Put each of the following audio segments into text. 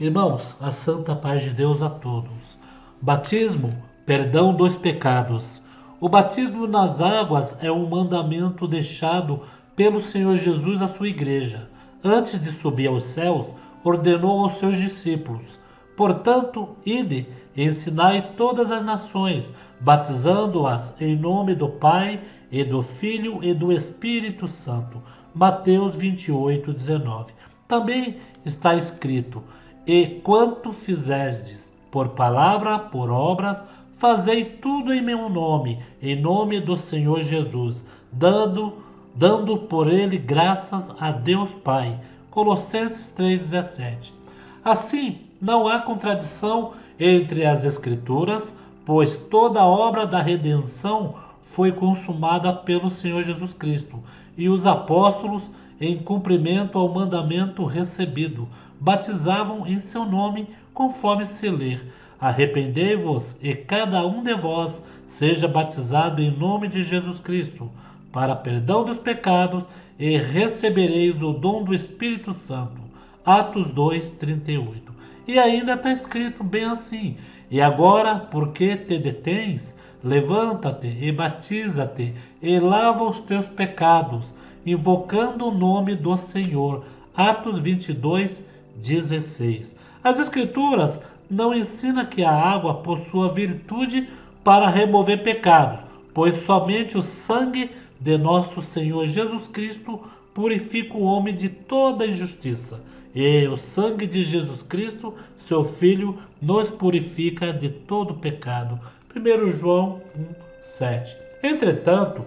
Irmãos, a santa paz de Deus a todos. Batismo, perdão dos pecados. O batismo nas águas é um mandamento deixado pelo Senhor Jesus à sua igreja. Antes de subir aos céus, ordenou aos seus discípulos: portanto, ide e ensinai todas as nações, batizando-as em nome do Pai, e do Filho e do Espírito Santo. Mateus 28:19. Também está escrito: e quanto fizestes, por palavra, por obras, fazei tudo em meu nome, em nome do Senhor Jesus, dando por ele graças a Deus Pai. Colossenses 3,17. Assim, não há contradição entre as Escrituras, pois toda a obra da redenção foi consumada pelo Senhor Jesus Cristo, e os apóstolos, em cumprimento ao mandamento recebido, batizavam em seu nome, conforme se ler: arrependei-vos e cada um de vós seja batizado em nome de Jesus Cristo, para perdão dos pecados, e recebereis o dom do Espírito Santo. Atos 2:38. E ainda está escrito bem assim: e agora, porque te detens, levanta-te e batiza-te, e lava os teus pecados, invocando o nome do Senhor. Atos 22:16. As Escrituras não ensinam que a água possua virtude para remover pecados, pois somente o sangue de nosso Senhor Jesus Cristo purifica o homem de toda injustiça. E o sangue de Jesus Cristo, seu Filho, nos purifica de todo pecado. 1 João 1:7. Entretanto,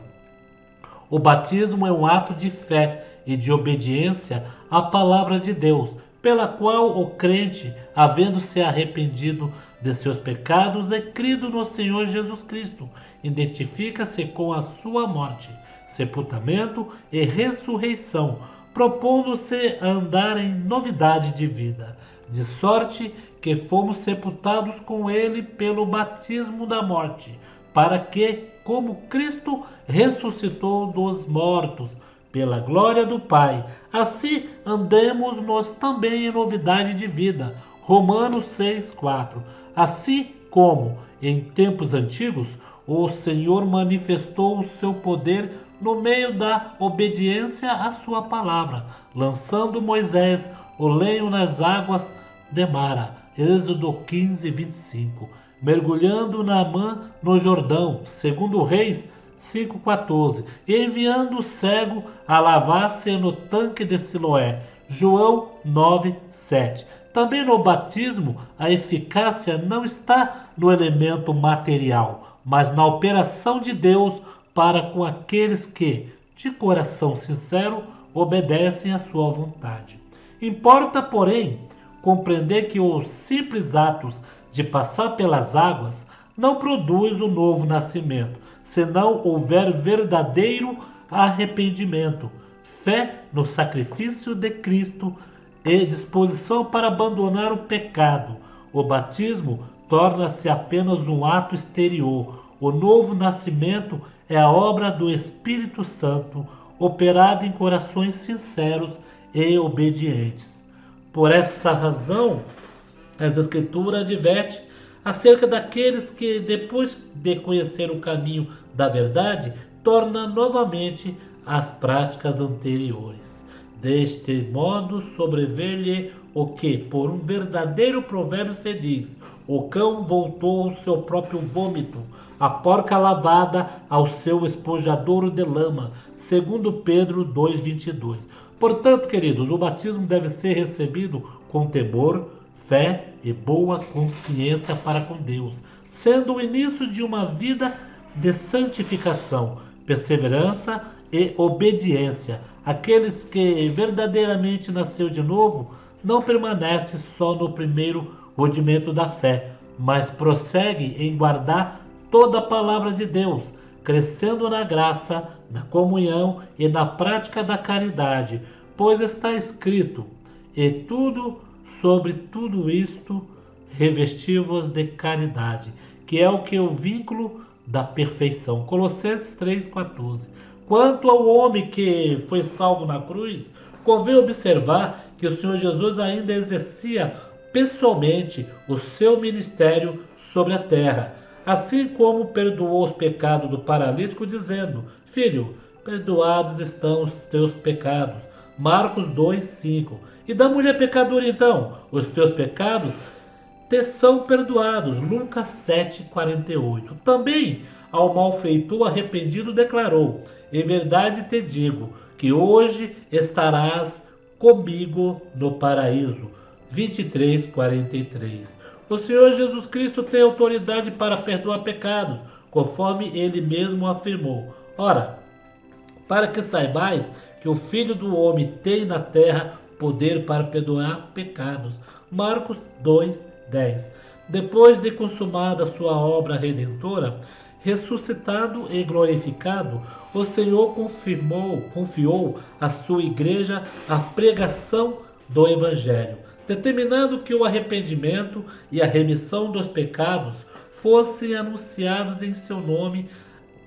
o batismo é um ato de fé e de obediência à palavra de Deus, pela qual o crente, havendo se arrependido de seus pecados e crido no Senhor Jesus Cristo, identifica-se com a sua morte, sepultamento e ressurreição, propondo-se a andar em novidade de vida, de sorte que fomos sepultados com ele pelo batismo da morte, para que, como Cristo ressuscitou dos mortos, pela glória do Pai, assim andemos nós também em novidade de vida. Romanos 6:4. Assim como, em tempos antigos, o Senhor manifestou o seu poder no meio da obediência à sua palavra, lançando Moisés o lenho nas águas de Mara. Êxodo 15:25. Mergulhando Naamã no Jordão, segundo Reis 5:14, e enviando o cego a lavar-se no tanque de Siloé. João 9:7. Também no batismo, a eficácia não está no elemento material, mas na operação de Deus para com aqueles que, de coração sincero, obedecem à sua vontade. Importa, porém, compreender que os simples atos de passar pelas águas não produz o novo nascimento, se não houver verdadeiro arrependimento, fé no sacrifício de Cristo e disposição para abandonar o pecado. O batismo torna-se apenas um ato exterior. O novo nascimento é a obra do Espírito Santo, operada em corações sinceros e obedientes. Por essa razão, as Escrituras advertem acerca daqueles que, depois de conhecer o caminho da verdade, tornam novamente as práticas anteriores. Deste modo, sobreveio-lhe o que, por um verdadeiro provérbio, se diz: o cão voltou ao seu próprio vômito, a porca lavada ao seu esponjadouro de lama. Segundo Pedro 2:22. Portanto, queridos, o batismo deve ser recebido com temor, fé e boa consciência para com Deus, sendo o início de uma vida de santificação, perseverança e obediência. Aqueles que verdadeiramente nasceu de novo não permanece só no primeiro rudimento da fé, mas prossegue em guardar toda a palavra de Deus, crescendo na graça, na comunhão e na prática da caridade, pois está escrito: e tudo sobre tudo isto revesti-vos de caridade, que é o que é o vínculo da perfeição. Colossenses 3:14. Quanto ao homem que foi salvo na cruz, convém observar que o Senhor Jesus ainda exercia pessoalmente o seu ministério sobre a terra, assim como perdoou os pecados do paralítico, dizendo: Filho, perdoados estão os teus pecados. Marcos 2:5. E da mulher pecadora, então, os teus pecados te são perdoados. Lucas 7:48. Também ao malfeitor arrependido declarou: Em verdade te digo que hoje estarás comigo no paraíso. 23:43. O Senhor Jesus Cristo tem autoridade para perdoar pecados, conforme ele mesmo afirmou. Ora, para que saibais que o Filho do Homem tem na terra poder para perdoar pecados. Marcos 2:10. Depois de consumada sua obra redentora, ressuscitado e glorificado, o Senhor confiou à sua igreja a pregação do Evangelho, determinando que o arrependimento e a remissão dos pecados fossem anunciados em seu nome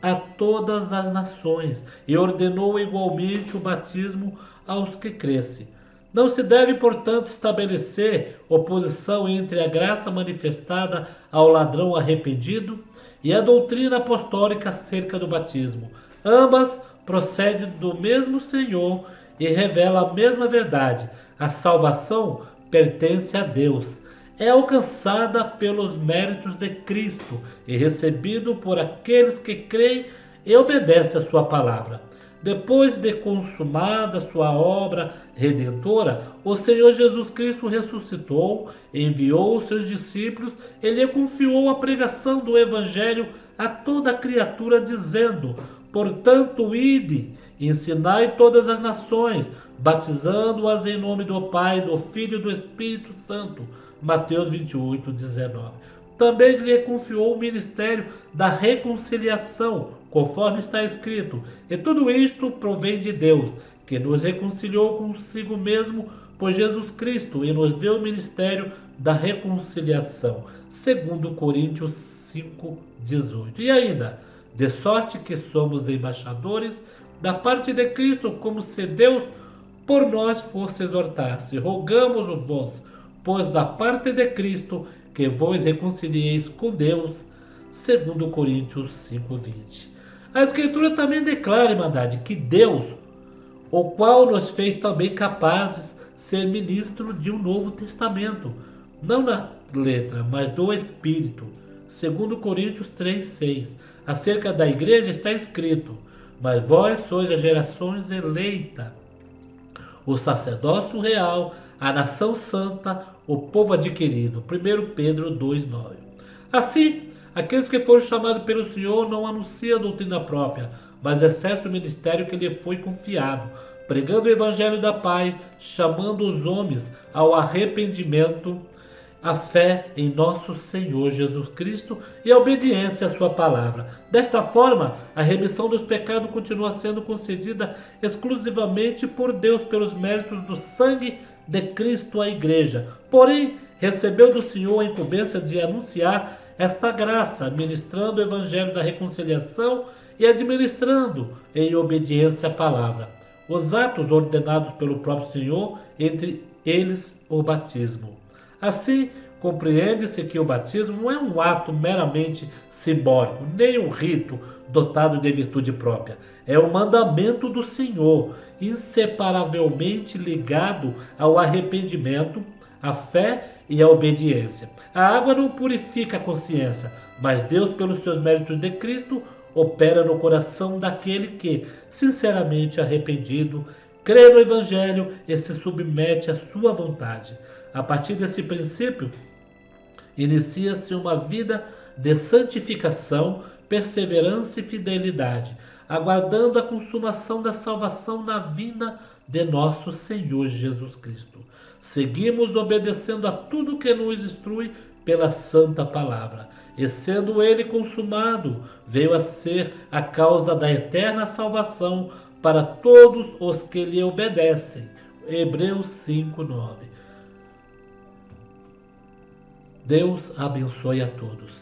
a todas as nações, e ordenou igualmente o batismo aos que crescem. Não se deve, portanto, estabelecer oposição entre a graça manifestada ao ladrão arrependido e a doutrina apostólica acerca do batismo. Ambas procedem do mesmo Senhor e revelam a mesma verdade. A salvação pertence a Deus. É alcançada pelos méritos de Cristo e recebido por aqueles que creem e obedecem a sua palavra. Depois de consumada sua obra redentora, o Senhor Jesus Cristo ressuscitou, enviou os seus discípulos e lhe confiou a pregação do Evangelho a toda criatura, dizendo: Portanto, ide, ensinai todas as nações, batizando-as em nome do Pai, do Filho e do Espírito Santo. Mateus 28:19. Também lhe confiou o ministério da reconciliação, conforme está escrito: E tudo isto provém de Deus, que nos reconciliou consigo mesmo por Jesus Cristo e nos deu o ministério da reconciliação. 2 Coríntios 5:18. E ainda, de sorte que somos embaixadores da parte de Cristo, como se Deus por nós fosse exortar-se. Rogamos-vos, pois da parte de Cristo, que vos reconcilieis com Deus. 2 Coríntios 5:20. A Escritura também declara, irmandade, que Deus, o qual nos fez também capazes de ser ministro de um novo testamento, não na letra, mas do Espírito. 2 Coríntios 3:6. Acerca da igreja está escrito: Mas vós sois a geração eleita, o sacerdócio real, a nação santa, o povo adquirido. 1 Pedro 2:9. Assim, aqueles que foram chamados pelo Senhor não anunciam doutrina própria, mas exercem o ministério que lhe foi confiado, pregando o evangelho da paz, chamando os homens ao arrependimento, a fé em nosso Senhor Jesus Cristo e a obediência à sua palavra. Desta forma, a remissão dos pecados continua sendo concedida exclusivamente por Deus pelos méritos do sangue de Cristo à igreja. Porém, recebeu do Senhor a incumbência de anunciar esta graça, ministrando o evangelho da reconciliação e administrando em obediência à palavra os atos ordenados pelo próprio Senhor, entre eles o batismo. Assim, compreende-se que o batismo não é um ato meramente simbólico, nem um rito dotado de virtude própria. É um mandamento do Senhor, inseparavelmente ligado ao arrependimento, à fé e à obediência. A água não purifica a consciência, mas Deus, pelos seus méritos de Cristo, opera no coração daquele que, sinceramente arrependido, crê no Evangelho e se submete à sua vontade. A partir desse princípio, inicia-se uma vida de santificação, perseverança e fidelidade, aguardando a consumação da salvação na vinda de nosso Senhor Jesus Cristo. Seguimos obedecendo a tudo que nos instrui pela santa palavra, e sendo ele consumado, veio a ser a causa da eterna salvação para todos os que lhe obedecem. Hebreus 5:9. Deus abençoe a todos.